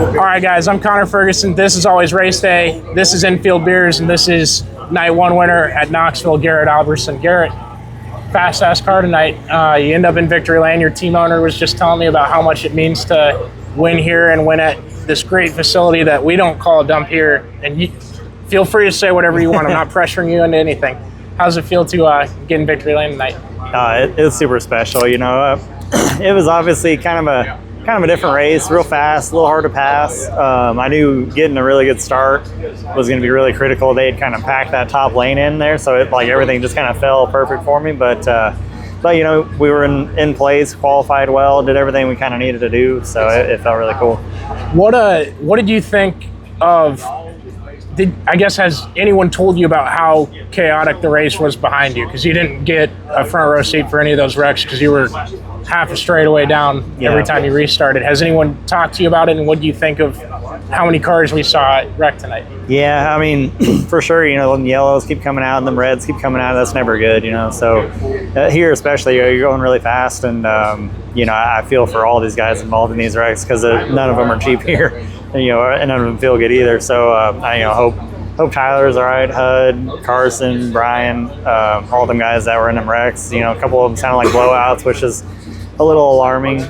All right, guys, I'm Connor Ferguson. This is always race day. This is Infield Beers, and this is night one winner at Knoxville, Garrett Alberson. Garrett, fast-ass car tonight. You end up in victory lane. Your team owner was just telling me about how much it means to win here and win at this great facility that we don't call a dump here. And you feel free to say whatever you want. I'm not pressuring you into anything. How's it feel to get in victory lane tonight? It's super special. You know, it was obviously kind of a different race, real fast, a little hard to pass. I knew getting a really good start was going to be really critical. They had kind of packed that top lane in there, so everything just kind of fell perfect for me. But you know, we were in place, qualified well, did everything we kind of needed to do, so it felt really cool. What did you think of? I guess, has anyone told you about how chaotic the race was behind you? Because you didn't get a front row seat for any of those wrecks because you were half a straightaway down every time you restarted. Has anyone talked to you about it, and what do you think of how many cars we saw wreck tonight? Yeah, I mean, for sure, you know, the yellows keep coming out and the reds keep coming out. That's never good, you know. So here especially, you're going really fast, and you know, I feel for all these guys involved in these wrecks because none of them are cheap here. You know, and none of them feel good either. So I hope Tyler's all right. Hud, Carson, Brian, all them guys that were in them wrecks. You know, a couple of them sounded like blowouts, which is a little alarming.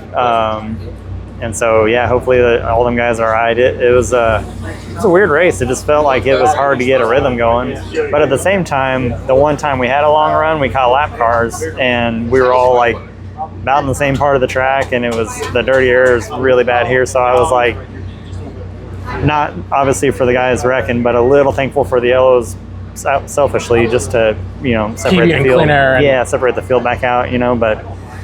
And so yeah, hopefully all them guys are all right. It was a weird race. It just felt like it was hard to get a rhythm going. But at the same time, the one time we had a long run, we caught lap cars, and we were all like about in the same part of the track, and it was the dirty air is really bad here. So I was like, not obviously for the guys wrecking, but a little thankful for the yellows selfishly, just to, you know, separate the field. Yeah, separate the field back out, you know, but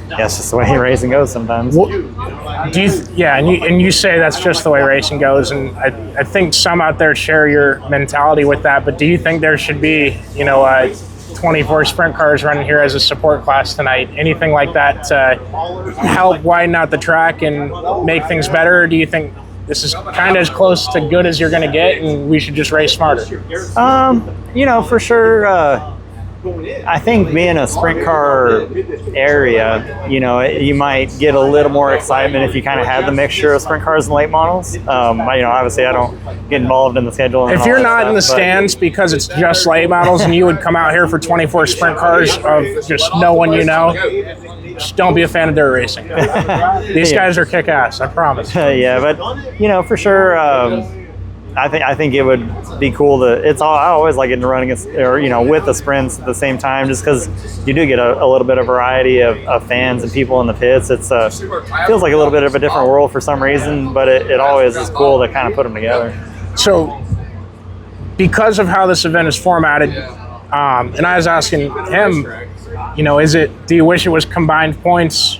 yeah, it's just the way racing goes sometimes. Well, and you say that's just the way racing goes, and I think some out there share your mentality with that, but do you think there should be, you know, 24 sprint cars running here as a support class tonight, anything like that to help widen out the track and make things better, or do you think this is kind of as close to good as you're going to get, and we should just race smarter? You know, for sure. I think being a sprint car area, you know, you might get a little more excitement if you kind of have the mixture of sprint cars and late models. You know, obviously I don't get involved in the schedule. If you're not in the stands because it's just late models, and you would come out here for 24 sprint cars of just no one you know, just don't be a fan of dirt racing. These guys are kick-ass, I promise. Yeah, but you know, for sure, I think it would be cool to. I always like getting to run against, or you know, with the sprints at the same time, just because you do get a little bit of variety of fans and people in the pits. It feels like a little bit of a different world for some reason, but it always is cool to kind of put them together. So, because of how this event is formatted, and I was asking him, you know, do you wish it was combined points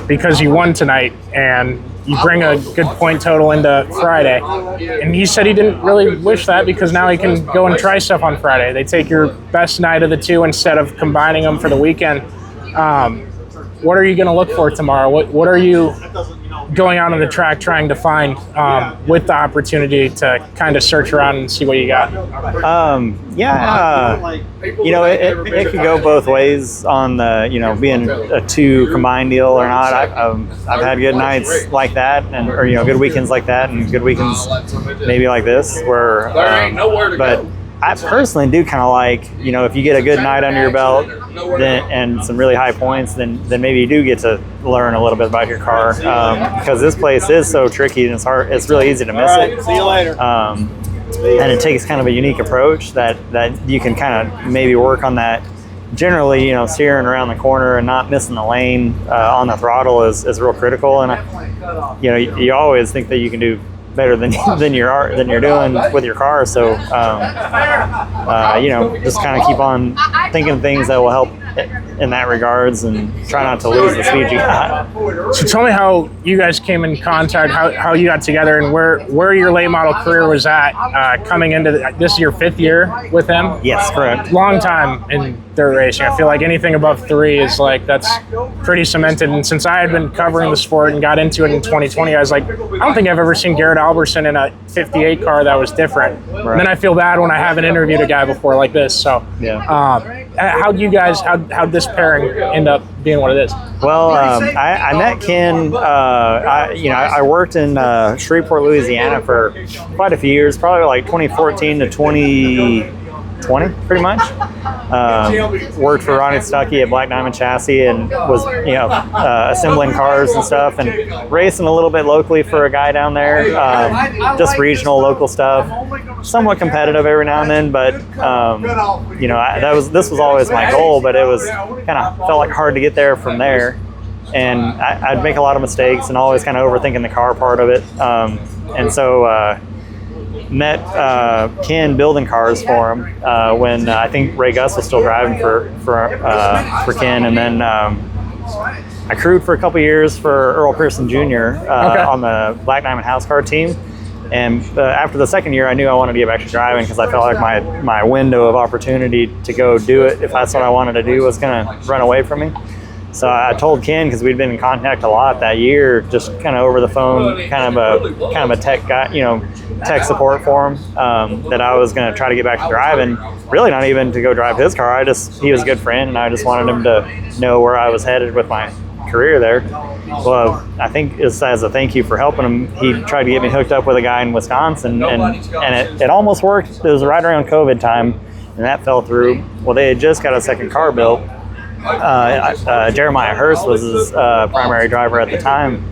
because you won tonight and you bring a good point total into Friday? And he said he didn't really wish that because now he can go and try stuff on Friday. They take your best night of the two instead of combining them for the weekend. What are you going to look for tomorrow? What are you going out on the track trying to find with the opportunity to kind of search around and see what you got? You know, it could go both ways on the, you know, being a two combined deal or not. I've had good nights like that, or you know, good weekends like that, and good weekends maybe like this where. But I personally do kind of like, you know, if you get a good night under your belt and some really high points, then maybe you do get to learn a little bit about your car, because this place is so tricky and it's really easy to miss it. See you later. And it takes kind of a unique approach that you can kind of maybe work on that. Generally, you know, steering around the corner and not missing the lane on the throttle is real critical. And you know, you always think that you can do better than you're doing with your car. So you know, just kind of keep on thinking things that will help in that regards, and try not to lose the speed you got. So tell me how you guys came in contact, how you got together, and where your late model career was at coming into this is your 5th year with him? Yes, correct. Long time in dirt racing. I feel like anything above 3 is like, that's pretty cemented. And since I had been covering the sport and got into it in 2020, I was like, I don't think I've ever seen Garrett Alberson in a 58 car that was different. Right. And then I feel bad when I haven't interviewed a guy before like this. So yeah. how'd this pairing end up being what it is? Well, I met Ken. I worked in Shreveport, Louisiana for quite a few years, probably like 2014 to 2020, pretty much. Worked for Ronnie Stuckey at Black Diamond Chassis and was, assembling cars and stuff and racing a little bit locally for a guy down there. Just regional, local stuff. Somewhat competitive every now and then, but this was always my goal. But it was kind of felt like hard to get there from there, and I'd make a lot of mistakes and always kind of overthinking the car part of it. And so met Ken building cars for him when I think Ray Gus was still driving for Ken, and then I crewed for a couple years for Earl Pearson Jr. On the Black Diamond House Car team. And after the second year, I knew I wanted to get back to driving because I felt like my window of opportunity to go do it, if that's what I wanted to do, was going to run away from me. So I told Ken, because we'd been in contact a lot that year, just kind of over the phone, kind of a tech guy, tech support for him, that I was going to try to get back to driving. Really, not even to go drive his car. He was a good friend, and I just wanted him to know where I was headed with my career there. Well, I think as a thank you for helping him, he tried to get me hooked up with a guy in Wisconsin, and it almost worked. It was right around COVID time, and that fell through. Well, they had just got a second car built. Jeremiah Hurst was his primary driver at the time,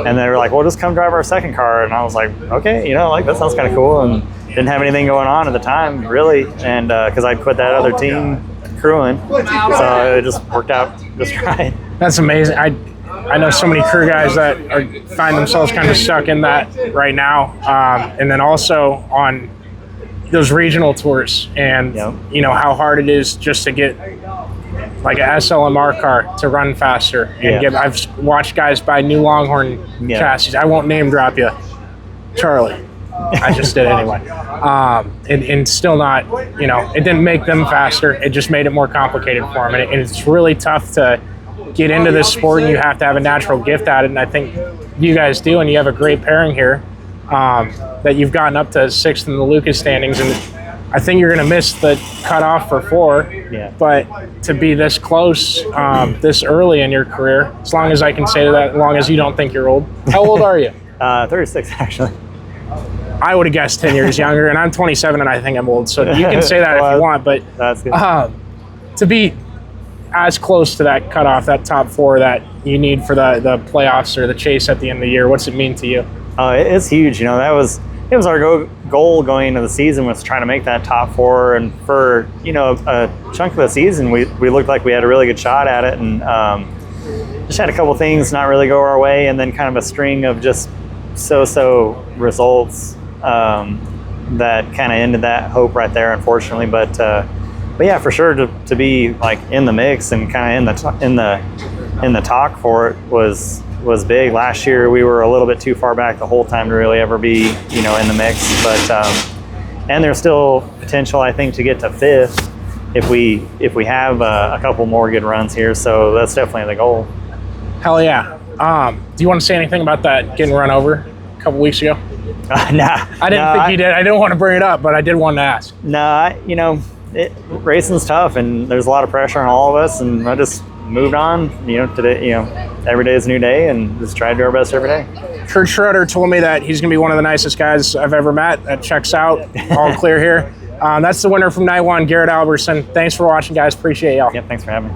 and they were like, well, just come drive our second car. And I was like, okay, that sounds kind of cool, and didn't have anything going on at the time, really, and because I'd quit that other team crewing, so it just worked out just right. That's amazing. I know so many crew guys that find themselves kind of stuck in that right now, and then also on those regional tours, and how hard it is just to get like a SLMR car to run faster. And I've watched guys buy new Longhorn chassis. I won't name drop you, Charlie. I just did anyway. And still not, it didn't make them faster. It just made it more complicated for them. And it's really tough to get into this sport, and you have to have a natural gift at it. And I think you guys do, and you have a great pairing here, that you've gotten up to 6th in the Lucas standings. And I think you're going to miss the cutoff for 4, but to be this close this early in your career, as long as I can say that, as long as you don't think you're old. How old are you? 36, actually. I would have guessed 10 years younger, and I'm 27, and I think I'm old. So you can say that if you want, but that's good. To be as close to that cutoff, that top 4 that you need for the playoffs or the chase at the end of the year, what's it mean to you? It's huge. It was our goal going into the season, was trying to make that top 4, and for a chunk of the season we looked like we had a really good shot at it, and just had a couple things not really go our way, and then kind of a string of just so results that kind of ended that hope right there, unfortunately. But yeah, for sure to be like in the mix and kind of in the talk for it was big. Last year we were a little bit too far back the whole time to really ever be in the mix, but and there's still potential, I think, to get to 5th if we have a couple more good runs here, so that's definitely the goal. Hell yeah. Do you want to say anything about that getting run over a couple weeks ago? Nah, I didn't think you did. I didn't want to bring it up, but I did want to ask. Racing's tough, and there's a lot of pressure on all of us, and I just moved on. Today, every day is a new day, and just try to do our best every day. Kurt Schroeder told me that he's going to be one of the nicest guys I've ever met. That checks out. All clear here. That's the winner from night 1, Garrett Alberson. Thanks for watching, guys. Appreciate y'all. Yep, thanks for having me.